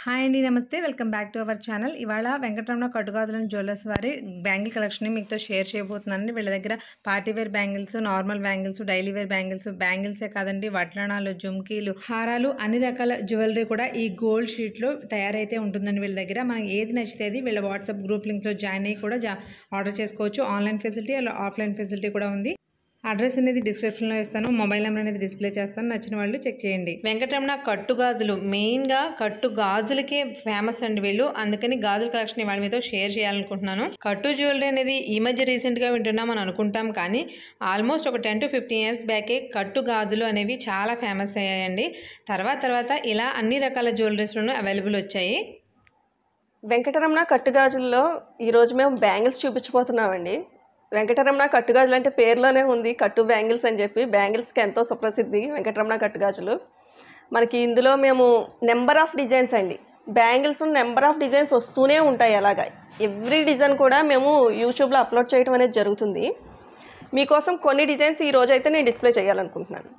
Hi అండి, నమస్తే. Welcome back to our channel. ఇవాళ వెంకటరమణ కట్టుగాజులను జ్యువెలర్స్ వారి బ్యాంగిల్ కలెక్షన్ని మీతో షేర్ చేయబోతున్నానండి. వీళ్ళ దగ్గర party wear bangles, normal bangles, daily wear bangles, బ్యాంగిల్సే కాదండి వడ్లనాలు, జుమ్కీలు, హారాలు, అన్ని రకాల జ్యువెలరీ కూడా ఈ గోల్డ్ షీట్లో తయారైతే ఉంటుందండి వీళ్ళ దగ్గర. మనకి ఏది నచ్చితే అది వీళ్ళ వాట్సాప్ గ్రూప్ లింక్స్లో జాయిన్ అయ్యి కూడా ఆర్డర్ చేసుకోవచ్చు. ఆన్లైన్ ఫెసిలిటీ అలా ఆఫ్లైన్ ఫెసిలిటీ కూడా ఉంది. అడ్రస్ అనేది డిస్క్రిప్షన్లో ఇస్తాను, మొబైల్ నెంబర్ అనేది డిస్ప్లే చేస్తాను, నచ్చిన వాళ్ళు చెక్ చేయండి. వెంకటరమణ కట్టు గాజులు మెయిన్గా కట్టు గాజులకే ఫేమస్ అండి వీళ్ళు, అందుకని గాజుల కలెక్షన్ వాళ్ళ మీతో షేర్ చేయాలనుకుంటున్నాను. కట్టు జ్యువెలరీ అనేది ఈ మధ్య రీసెంట్గా వింటున్నాం అని అనుకుంటాం, కానీ ఆల్మోస్ట్ ఒక 10 to 15 years బ్యాకే కట్టు గాజులు అనేవి చాలా ఫేమస్ అయ్యాయండి. తర్వాత ఇలా అన్ని రకాల జ్యువెలరీస్లోనూ అవైలబుల్ వచ్చాయి. వెంకటరమణ కట్టుగాజుల్లో ఈరోజు మేము బ్యాంగిల్స్ చూపించబోతున్నామండి. వెంకటరమణ కట్టుగాజులు అంటే పేరులోనే ఉంది కట్టు బ్యాంగిల్స్ అని చెప్పి. బ్యాంగిల్స్కి ఎంతో సుప్రసిద్ధి వెంకటరమణ కట్టుగాజులు. మనకి ఇందులో మేము నెంబర్ ఆఫ్ డిజైన్స్ అండి, బ్యాంగిల్స్ నెంబర్ ఆఫ్ డిజైన్స్ వస్తూనే ఉంటాయి. అలాగా ఎవ్రీ డిజైన్ కూడా మేము యూట్యూబ్లో అప్లోడ్ చేయడం అనేది జరుగుతుంది. మీకోసం కొన్ని డిజైన్స్ ఈరోజు అయితే నేను డిస్ప్లే చేయాలనుకుంటున్నాను.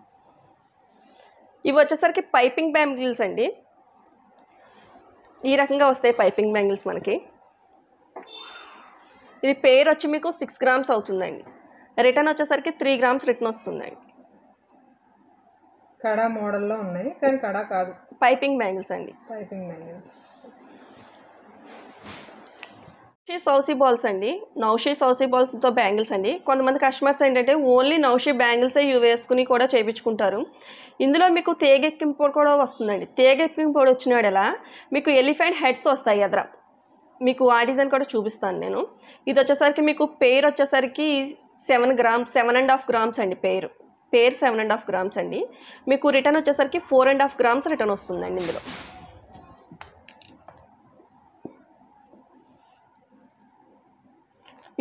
ఇవి వచ్చేసరికి పైపింగ్ బ్యాంగిల్స్ అండి. ఈ రకంగా వస్తాయి పైపింగ్ బ్యాంగిల్స్ మనకి. ఇది పేర్ వచ్చి మీకు 6 grams అవుతుందండి. రిటర్న్ వచ్చేసరికి 3 grams రిటర్న్ వస్తుందండి. కడా మోడల్లో ఉన్నాయి కానీ కడా కాదు, పైపింగ్ బ్యాంగిల్స్ అండి. Piping bangles. సౌసీ బాల్స్ అండి, నౌషీ సౌసీ బాల్స్తో బ్యాంగిల్స్ అండి. కొంతమంది కస్టమర్స్ ఏంటంటే ఓన్లీ నౌషీ బ్యాంగిల్సే వేసుకుని కూడా చేయించుకుంటారు. ఇందులో మీకు తేగెక్కింపు కూడా వస్తుందండి. తేగెక్కింపు కూడా వచ్చినాడు ఎలా మీకు ఎలిఫెంట్ హెడ్స్ వస్తాయి ఎదర. మీకు ఆ డిజైన్ కూడా చూపిస్తాను నేను. ఇది వచ్చేసరికి మీకు పేర్ వచ్చేసరికి 7.5 grams అండి. పేర్ 7.5 grams అండి. మీకు రిటర్న్ వచ్చేసరికి 4.5 grams రిటర్న్ వస్తుందండి. ఇందులో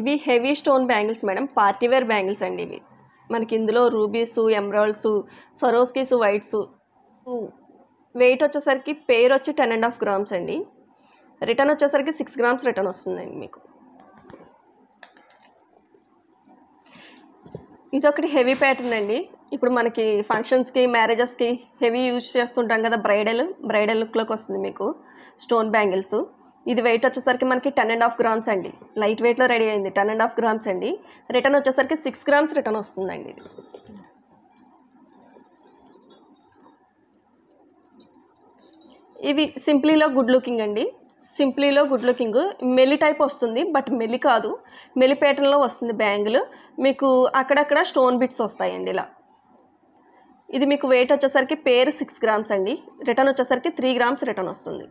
ఇవి heavy stone bangles madam, party wear bangles అండి. ఇవి మనకి ఇందులో rubies, emeralds, Swarovskis, whites. Weight వచ్చేసరికి పేర్ వచ్చి 10.5 grams అండి. రిటర్న్ వచ్చేసరికి 6 grams రిటర్న్ వస్తుందండి మీకు. ఇది ఒకటి హెవీ ప్యాటర్న్ అండి. ఇప్పుడు మనకి ఫంక్షన్స్కి, మ్యారేజెస్కి హెవీ యూజ్ చేస్తుంటాం కదా, బ్రైడల్ లుక్లోకి వస్తుంది మీకు స్టోన్ బ్యాంగిల్స్. ఇది వెయిట్ వచ్చేసరికి మనకి 10.5 grams అండి. లైట్ వెయిట్లో రెడీ అయింది. 10.5 grams అండి. రిటర్న్ వచ్చేసరికి 6 grams రిటర్న్ వస్తుందండి. ఇది ఇవి సింప్లీలో గుడ్ లుకింగ్ అండి. సింప్లీలో గుడ్ లుకింగ్ మెలి టైప్ వస్తుంది, బట్ మెలి కాదు, మెలి ప్యాటర్న్లో వస్తుంది బ్యాంగిల్. మీకు అక్కడక్కడ స్టోన్ బిట్స్ వస్తాయండి ఇలా. ఇది మీకు వెయిట్ వచ్చేసరికి పేర్ 6 grams అండి. రిటర్న్ వచ్చేసరికి 3 grams రిటర్న్ వస్తుంది.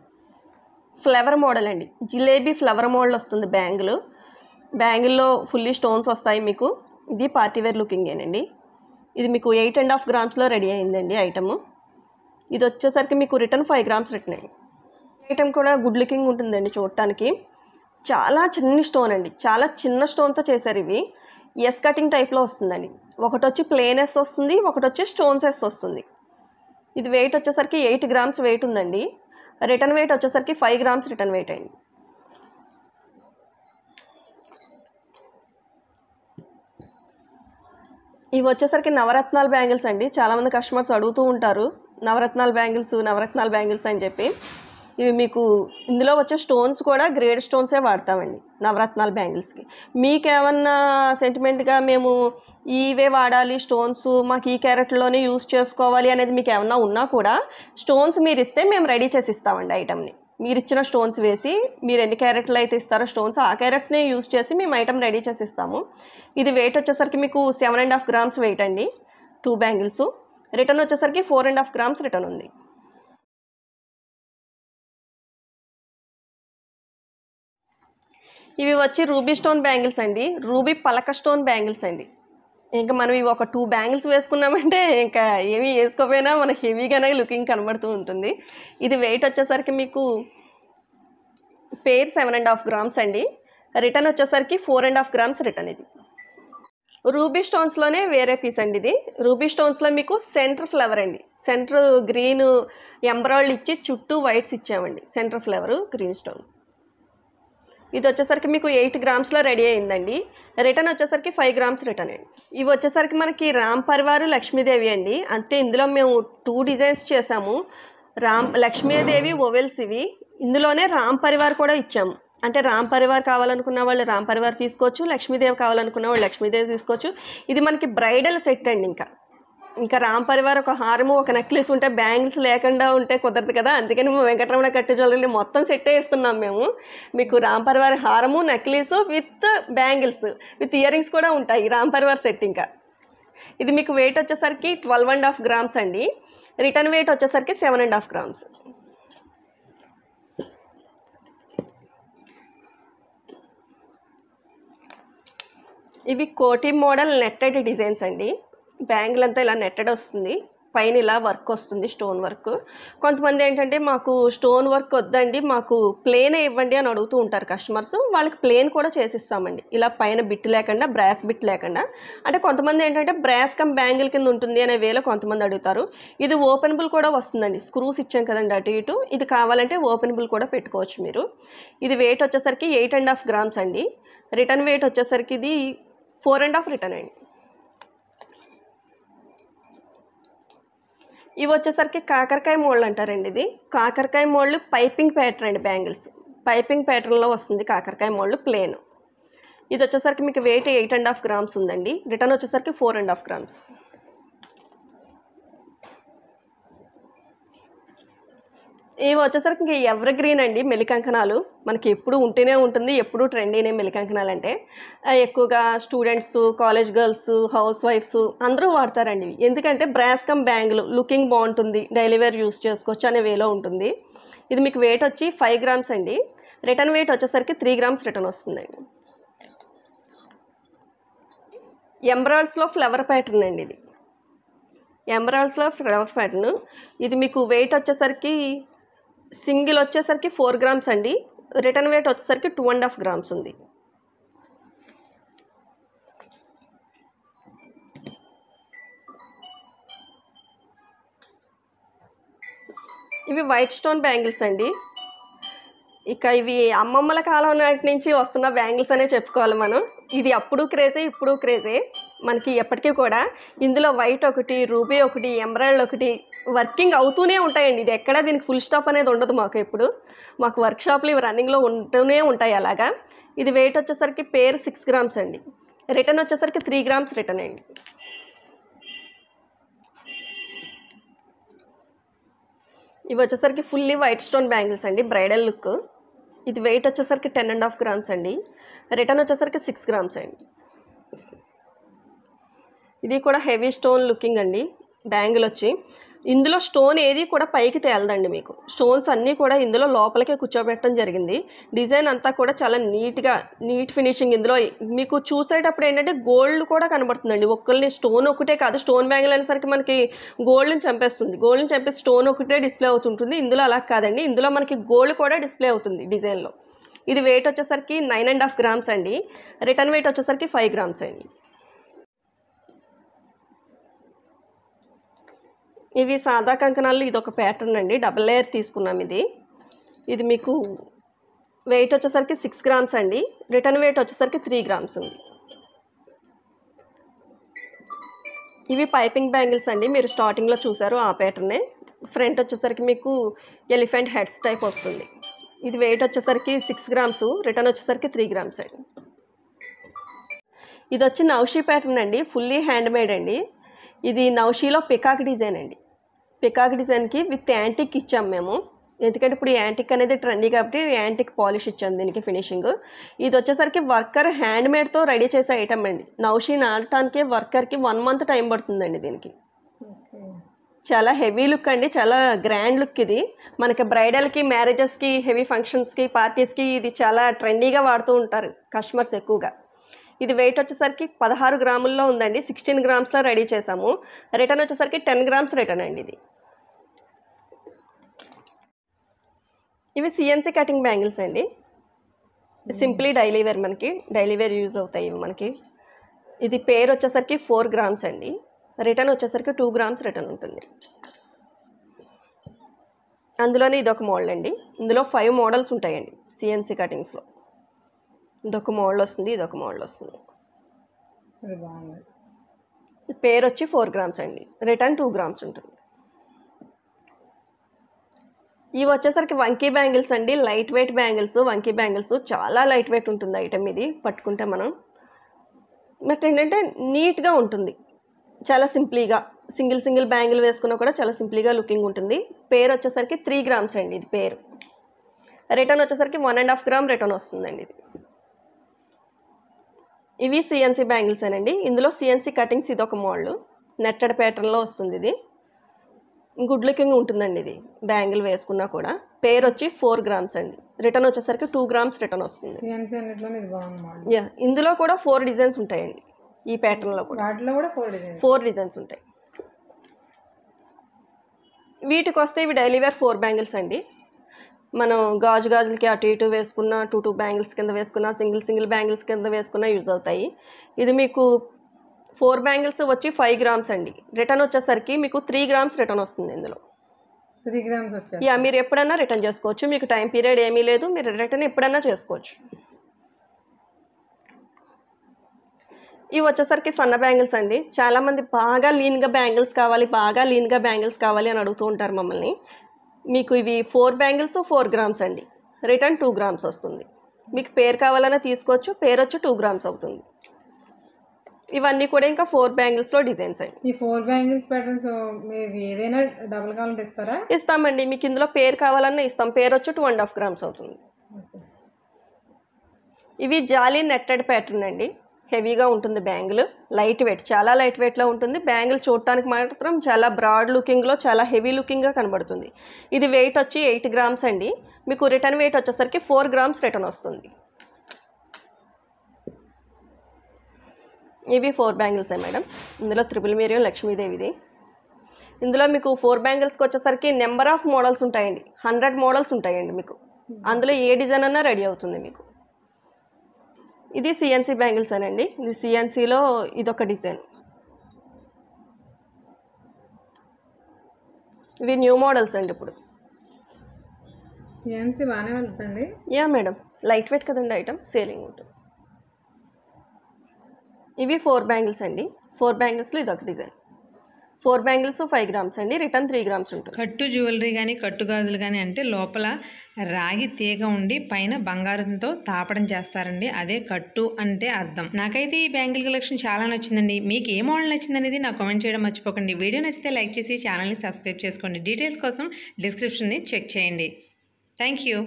ఫ్లవర్ మోడల్ అండి, జిలేబీ ఫ్లవర్ మోడల్ వస్తుంది బ్యాంగిల్లో ఫుల్లీ స్టోన్స్ వస్తాయి మీకు. ఇది పార్టీవేర్ లుకింగేనండి. ఇది మీకు 8.5 gramsలో రెడీ అయిందండి ఐటమ్. ఇది వచ్చేసరికి మీకు రిటర్న్ 5 grams రిటర్న్ అయ్యింది. ఐటమ్ కూడా గుడ్ లుకింగ్ ఉంటుందండి చూడటానికి. చాలా చిన్న స్టోన్ అండి, చాలా చిన్న స్టోన్తో చేశారు. ఇవి ఎస్ కటింగ్ టైప్లో వస్తుందండి. ఒకటి వచ్చి ప్లేన్ ఎస్ వస్తుంది, ఒకటి వచ్చి స్టోన్స్ ఎస్ వస్తుంది. ఇది వెయిట్ వచ్చేసరికి 8 grams వెయిట్ ఉందండి. రిటర్న్ వెయిట్ వచ్చేసరికి 5 grams రిటర్న్ వెయిట్ అండి. ఇవి వచ్చేసరికి నవరత్నాల బ్యాంగిల్స్ అండి. చాలామంది కస్టమర్స్ అడుగుతూ ఉంటారు నవరత్నాల బ్యాంగిల్స్ అని చెప్పి. ఇవి మీకు ఇందులో వచ్చే స్టోన్స్ కూడా గ్రేడ్ స్టోన్సే వాడతామండి నవరత్నాల బ్యాంగిల్స్కి. మీకు ఏమన్నా సెంటిమెంట్గా మేము ఇవే వాడాలి స్టోన్స్, మాకు ఈ క్యారెట్లోనే యూజ్ చేసుకోవాలి అనేది మీకు ఏమన్నా ఉన్నా కూడా స్టోన్స్ మీరు ఇస్తే మేము రెడీ చేసి ఇస్తామండి ఐటమ్ని. మీరు ఇచ్చిన స్టోన్స్ వేసి మీరు ఎన్ని క్యారెట్లు అయితే ఇస్తారో స్టోన్స్, ఆ క్యారెట్స్నే యూజ్ చేసి మేము ఐటమ్ రెడీ చేసి ఇస్తాము. ఇది వెయిట్ వచ్చేసరికి మీకు 7.5 grams వెయిట్ అండి. 2 బ్యాంగిల్స్. రిటర్న్ వచ్చేసరికి 4.5 grams రిటర్న్ ఉంది. ఇవి వచ్చి రూబీ స్టోన్ బ్యాంగిల్స్ అండి, రూబీ పలక స్టోన్ బ్యాంగిల్స్ అండి. ఇంకా మనం ఇవి ఒక 2 బ్యాంగిల్స్ వేసుకున్నామంటే ఇంకా ఏమీ వేసుకోపోయినా మనకి హెవీగానే లుకింగ్ కనబడుతూ ఉంటుంది. ఇది వెయిట్ వచ్చేసరికి మీకు పేర్ 7.5 grams అండి. రిటర్న్ వచ్చేసరికి 4.5 grams రిటర్న్. ఇది రూబీ స్టోన్స్లోనే వేరే పీస్ అండి. ఇది రూబీ స్టోన్స్లో మీకు సెంటర్ ఫ్లవర్ అండి, సెంటర్ గ్రీన్ ఎంబ్రాయిడ్ ఇచ్చి చుట్టూ వైట్స్ ఇచ్చామండి. Centre flower green stone. ఇది వచ్చేసరికి మీకు 8 grams రెడీ అయిందండి. రిటర్న్ వచ్చేసరికి 5 grams రిటర్న్ అండి. ఇవి వచ్చేసరికి మనకి రామ్ పరివారు లక్ష్మీదేవి అండి. అంటే ఇందులో మేము 2 డిజైన్స్ చేసాము. లక్ష్మీదేవి ఓవెల్స్ ఇవి. ఇందులోనే రామ్ పరివార్ కూడా ఇచ్చాము. అంటే రామ్ పరివార్ కావాలనుకున్న వాళ్ళు రామ్ పరివార్ తీసుకోవచ్చు, లక్ష్మీదేవి కావాలనుకున్న వాళ్ళు లక్ష్మీదేవి తీసుకోవచ్చు. ఇది మనకి బ్రైడల్ సెట్ అండి. ఇంకా రామ్ పరివార్ ఒక హారము ఒక నెక్లెస్ ఉంటే బ్యాంగిల్స్ లేకుండా ఉంటే కుదరదు కదా, అందుకని మేము వెంకటరమణ కట్టు జ్యువెలరీ మొత్తం సెట్టే ఇస్తున్నాం మేము. మీకు రామ్ పరివార్ హారము necklace with bangles with earrings కూడా ఉంటాయి రామ్ పరివార్ సెట్. ఇంకా ఇది మీకు వెయిట్ వచ్చేసరికి 12.5 గ్రామ్స్ అండి. రిటర్న్ వెయిట్ వచ్చేసరికి 7.5 గ్రామ్స్. ఇవి కోటి మోడల్ నెట్టెడ్ డిజైన్స్ అండి. బ్యాంగిల్ అంతా ఇలా నెట్టెడ్ వస్తుంది, పైన ఇలా వర్క్ వస్తుంది, స్టోన్ వర్క్. కొంతమంది ఏంటంటే మాకు స్టోన్ వర్క్ వద్దండి, మాకు ప్లేనే ఇవ్వండి అని అడుగుతూ ఉంటారు కస్టమర్స్. వాళ్ళకి ప్లేన్ కూడా చేసిస్తామండి, ఇలా పైన బిట్ లేకుండా, బ్రాస్ బిట్ లేకుండా. అంటే కొంతమంది ఏంటంటే బ్రాస్ కమ్ బ్యాంగిల్ కింద ఉంటుంది అనే వేలో కొంతమంది అడుగుతారు. ఇది ఓపెనబుల్ కూడా వస్తుందండి, స్క్రూస్ ఇచ్చాం కదండి అటు ఇటు. ఇది కావాలంటే ఓపెనబుల్ కూడా పెట్టుకోవచ్చు మీరు. ఇది వెయిట్ వచ్చేసరికి 8.5 గ్రామ్స్ అండి. రిటర్న్ వెయిట్ వచ్చేసరికి ఇది 4.5 రిటర్న్ అండి. ఇవి వచ్చేసరికి కాకరకాయ మోల్డ్ అంటారండి. ఇది కాకరకాయ మోల్డ్ పైపింగ్ ప్యాటర్న్ అండి. బ్యాంగిల్స్ పైపింగ్ ప్యాటర్న్లో వస్తుంది కాకరకాయ మోల్డ్ ప్లేన్. ఇది వచ్చేసరికి మీకు వెయిట్ 8.5 గ్రామ్స్ ఉందండి. రిటర్న్ వచ్చేసరికి 4.5 గ్రామ్స్. ఇవి వచ్చేసరికి ఇంక ఎవర్ గ్రీన్ అండి. మెలికంకణాలు మనకి ఎప్పుడు ఉంటూనే ఉంటుంది, ఎప్పుడు ట్రెండీనే మెలికంకణాలు అంటే. ఎక్కువగా students, college girls, house wives అందరూ వాడతారండి. ఎందుకంటే బ్రాస్ కమ్ బ్యాంగిల్ లుకింగ్ బాగుంటుంది, డైలీ వేర్ యూస్ చేసుకోవచ్చు అనే వేలో ఉంటుంది. ఇది మీకు వెయిట్ వచ్చి 5 గ్రామ్స్ అండి. రిటర్న్ వెయిట్ వచ్చేసరికి 3 గ్రామ్స్ రిటర్న్ వస్తుందండి. ఎంబ్రాయిడ్స్లో ఫ్లవర్ ప్యాటర్న్ అండి. ఇది ఎంబ్రాయిడ్స్లో ఫ్లవర్ ప్యాటర్న్. ఇది మీకు వెయిట్ వచ్చేసరికి సింగిల్ వచ్చేసరికి 4 గ్రామ్స్ అండి. రిటర్న్ వెయిట్ వచ్చేసరికి 2.5 గ్రామ్స్ ఉంది. ఇవి వైట్ స్టోన్ బ్యాంగిల్స్ అండి. ఇక ఇవి అమ్మమ్మల కాలం నాటి నుంచి వస్తున్న బ్యాంగిల్స్ అనే చెప్పుకోవాలి మనం. ఇది అప్పుడు క్రేజే, ఇప్పుడు క్రేజే మనకి ఎప్పటికీ కూడా. ఇందులో వైట్ ఒకటి, రూబీ ఒకటి, ఎమరాల్డ్ ఒకటి వర్కింగ్ అవుతూనే ఉంటాయండి. ఇది ఎక్కడ దీనికి ఫుల్ స్టాప్ అనేది ఉండదు మాకు ఎప్పుడు. మాకు వర్క్షాప్లు ఇవి రన్నింగ్లో ఉంటూనే ఉంటాయి అలాగా. ఇది వెయిట్ వచ్చేసరికి పేర్ 6 గ్రామ్స్ అండి. రిటర్న్ వచ్చేసరికి 3 గ్రామ్స్ రిటర్న్ అండి. ఇవి వచ్చేసరికి ఫుల్లీ వైట్ స్టోన్ బ్యాంగిల్స్ అండి, బ్రైడల్ లుక్. ఇది వెయిట్ వచ్చేసరికి 10.5 గ్రామ్స్ అండి. రిటర్న్ వచ్చేసరికి 6 గ్రామ్స్ అండి. ఇది కూడా హెవీ స్టోన్ లుకింగ్ అండి బ్యాంగిల్ వచ్చి. ఇందులో స్టోన్ ఏది కూడా పైకి తేలదండి. మీకు స్టోన్స్ అన్నీ కూడా ఇందులో లోపలికే కూర్చోబెట్టడం జరిగింది. డిజైన్ అంతా కూడా చాలా నీట్ ఫినిషింగ్. ఇందులో మీకు చూసేటప్పుడు ఏంటంటే గోల్డ్ కూడా కనబడుతుందండి. ఒక్కళ్ళని స్టోన్ ఒకటే కాదు, స్టోన్ బ్యాంగిల్ అనేసరికి మనకి గోల్డ్ని చంపేస్తుంది. గోల్డ్ని చంపేసి స్టోన్ ఒకటే డిస్ప్లే అవుతుంటుంది. ఇందులో అలా కాదండి, ఇందులో మనకి గోల్డ్ కూడా డిస్ప్లే అవుతుంది డిజైన్లో. ఇది వెయిట్ వచ్చేసరికి 9.5 గ్రామ్స్ అండి. రిటర్న్ వెయిట్ వచ్చేసరికి 5 గ్రామ్స్ అండి. ఇవి సాదా కంకణాలు. ఇది ఒక ప్యాటర్న్ అండి, డబుల్ లేయర్ తీసుకున్నాం. ఇది మీకు వెయిట్ వచ్చేసరికి 6 గ్రామ్స్ అండి. రిటర్న్ వెయిట్ వచ్చేసరికి 3 గ్రామ్స్ ఉంది. ఇవి పైపింగ్ బ్యాంగిల్స్ అండి, మీరు స్టార్టింగ్లో చూసారు ఆ ప్యాటర్నే. ఫ్రంట్ వచ్చేసరికి మీకు ఎలిఫెంట్ హెడ్స్ టైప్ వస్తుంది. ఇది వెయిట్ వచ్చేసరికి 6 గ్రామ్స్. రిటర్న్ వచ్చేసరికి 3 గ్రామ్స్ అండి. ఇది వచ్చి నౌషీ ప్యాటర్న్ అండి, ఫుల్లీ హ్యాండ్ మేడ్ అండి. ఇది నౌషీలో పికాక్ డిజైన్ అండి. పికాక్ డిజైన్కి విత్ యాంటిక్ ఇచ్చాం మేము. ఎందుకంటే ఇప్పుడు యాంటిక్ అనేది ట్రెండీ కాబట్టి యాంటిక్ పాలిష్ ఇచ్చాం దీనికి ఫినిషింగ్. ఇది వచ్చేసరికి వర్కర్ హ్యాండ్ మేడ్తో రెడీ చేసే ఐటమ్ అండి. నౌషీ నాటడానికి వర్కర్కి 1 మంత్ టైం పడుతుందండి దీనికి. చాలా హెవీ లుక్ అండి, చాలా గ్రాండ్ లుక్. ఇది మనకి బ్రైడల్కి, మ్యారేజెస్కి, హెవీ ఫంక్షన్స్కి, పార్టీస్కి ఇది చాలా ట్రెండీగా వాడుతూ ఉంటారు కస్టమర్స్ ఎక్కువగా. ఇది వెయిట్ వచ్చేసరికి 16 గ్రాముల్లో ఉందండి. 16 గ్రామ్స్లో రెడీ చేసాము. రిటర్న్ వచ్చేసరికి 10 గ్రామ్స్ రిటర్న్ అండి. ఇవి సిఎన్సీ కటింగ్ బ్యాంగిల్స్ అండి. సింప్లీ డైలీ వేర్, మనకి డైలీ వేర్ యూజ్ అవుతాయి ఇవి మనకి. ఇది పేర్ వచ్చేసరికి 4 గ్రామ్స్ అండి. రిటర్న్ వచ్చేసరికి 2 గ్రామ్స్ రిటర్న్ ఉంటుంది. అందులోనే ఇదొక మోడల్ అండి. ఇందులో 5 మోడల్స్ ఉంటాయండి సిఎన్సీ కటింగ్స్లో. ఇదొక మోడల్ వస్తుంది, ఇదొక మోడల్ వస్తుంది. పేర్ వచ్చి 4 గ్రామ్స్ అండి. రిటర్న్ 2 గ్రామ్స్ ఉంటుంది. ఇవి వచ్చేసరికి వంకీ బ్యాంగిల్స్ అండి. లైట్ వెయిట్ బ్యాంగిల్స్, వంకీ బ్యాంగిల్స్. చాలా లైట్ వెయిట్ ఉంటుంది ఐటమ్ ఇది పట్టుకుంటే మనం. బట్ ఏంటంటే నీట్గా ఉంటుంది, చాలా సింప్లీగా. సింగిల్ బ్యాంగిల్ వేసుకున్నా కూడా చాలా సింప్లీగా లుకింగ్ ఉంటుంది. పేరు వచ్చేసరికి 3 గ్రామ్స్ అండి ఇది పేరు. రిటర్న్ వచ్చేసరికి 1.5 గ్రామ్ రిటర్న్ వస్తుందండి ఇది. ఇవి సిఎన్సీ బ్యాంగిల్స్ అండి. ఇందులో సిఎన్సీ కటింగ్స్ ఇది ఒక మోడల్, నెట్టెడ్ ప్యాటర్న్లో వస్తుంది ఇది. గుడ్ లుకింగ్ ఉంటుందండి ఇది బ్యాంగిల్ వేసుకున్నా కూడా. పేరు వచ్చి 4 గ్రామ్స్ అండి. రిటర్న్ వచ్చేసరికి 2 గ్రామ్స్ రిటర్న్ వస్తుంది. యా, ఇందులో కూడా 4 డిజైన్స్ ఉంటాయండి. ఈ ప్యాటర్న్లో కూడా 4 డిజైన్స్ ఉంటాయి. వీటికి వస్తే ఇవి డైలీ వేర్ 4 బ్యాంగిల్స్ అండి. మనం గాజులకి అటు ఇటు వేసుకున్న 2 బ్యాంగిల్స్ కింద వేసుకున్న, సింగిల్ బ్యాంగిల్స్ కింద వేసుకున్న యూజ్ అవుతాయి. ఇది మీకు 4 బ్యాంగిల్స్ వచ్చి 5 గ్రామ్స్ అండి. రిటర్న్ వచ్చేసరికి మీకు 3 గ్రామ్స్ రిటర్న్ వస్తుంది ఇందులో. 3 గ్రామ్స్ వచ్చాయి. యా, మీరు ఎప్పుడన్నా రిటర్న్ చేసుకోవచ్చు. మీకు టైం పీరియడ్ ఏమీ లేదు, మీరు రిటర్న్ ఎప్పుడన్నా చేసుకోవచ్చు. ఇవి వచ్చేసరికి సన్న బ్యాంగిల్స్ అండి. చాలామంది బాగా లీన్గా బ్యాంగిల్స్ కావాలి అని అడుగుతూ ఉంటారు మమ్మల్ని. మీకు ఇవి 4 బ్యాంగిల్స్ 4 గ్రామ్స్ అండి. రిటర్న్ 2 గ్రామ్స్ వస్తుంది. మీకు పేరు కావాలన్నా తీసుకోవచ్చు. పేరు వచ్చి 2 గ్రామ్స్ అవుతుంది. ఇవన్నీ కూడా ఇంకా 4 బ్యాంగిల్స్లో డిజైన్స్ అండి. ఈ 4 బ్యాంగిల్స్ ప్యాటర్న్స్ మీకు ఏదైనా డబుల్ కావాలంటే ఇస్తారా? ఇస్తామండి. మీకు ఇందులో పేరు కావాలన్నా ఇస్తాం. పేరు వచ్చి 2.5 గ్రామ్స్ అవుతుంది. ఇవి జాలీ నెట్టెడ్ ప్యాటర్న్ అండి. హెవీగా ఉంటుంది బ్యాంగిల్, లైట్ వెయిట్, చాలా లైట్ వెయిట్లో ఉంటుంది. బ్యాంగిల్ చూడటానికి మాత్రం చాలా బ్రాడ్ లుకింగ్లో, చాలా హెవీ లుకింగ్గా కనబడుతుంది. ఇది వెయిట్ వచ్చి 8 గ్రామ్స్ అండి. మీకు రిటర్న్ వెయిట్ వచ్చేసరికి 4 గ్రామ్స్ రిటర్న్ వస్తుంది. ఇవి 4 బ్యాంగిల్సే మేడం. ఇందులో త్రిపుల్ మీరియో లక్ష్మీదేవిది. ఇందులో మీకు 4 బ్యాంగిల్స్కి వచ్చేసరికి నెంబర్ ఆఫ్ మోడల్స్ ఉంటాయండి. 100 మోడల్స్ ఉంటాయండి మీకు. అందులో ఏ డిజైన్ అన్నా రెడీ అవుతుంది మీకు. ఇది సిఎన్సీ బ్యాంగిల్స్ అనండి. ఇది సిఎన్సీలో ఇదొక డిజైన్. ఇవి న్యూ మోడల్స్ అండి ఇప్పుడు. సిఎన్సీ బాగానే వెళ్తుంది. యా మేడం, లైట్ వెయిట్ కదండి ఐటమ్, సేలింగ్ ఉంటుంది. ఇవి 4 బ్యాంగిల్స్ అండి. 4 బ్యాంగిల్స్లో ఇదొక డిజైన్. 4 బ్యాంగిల్స్ 5 గ్రామ్స్ అండి. రిటర్న్ 3 గ్రామ్స్ ఉంటుంది. కట్టు జ్యువెలరీ కానీ కట్టు గాజులు కానీ అంటే లోపల రాగి తీగ ఉండి పైన బంగారంతో తాపడం చేస్తారండి. అదే కట్టు అంటే అర్థం. నాకైతే ఈ బ్యాంగిల్ కలెక్షన్ చాలా నచ్చిందండి. మీకు ఏ మోడల్ నచ్చిందనేది నాకు కామెంట్ చేయడం మర్చిపోకండి. వీడియో నచ్చితే లైక్ చేసి ఛానల్ని సబ్స్క్రైబ్ చేసుకోండి. డీటెయిల్స్ కోసం డిస్క్రిప్షన్ని చెక్ చేయండి. Thank you.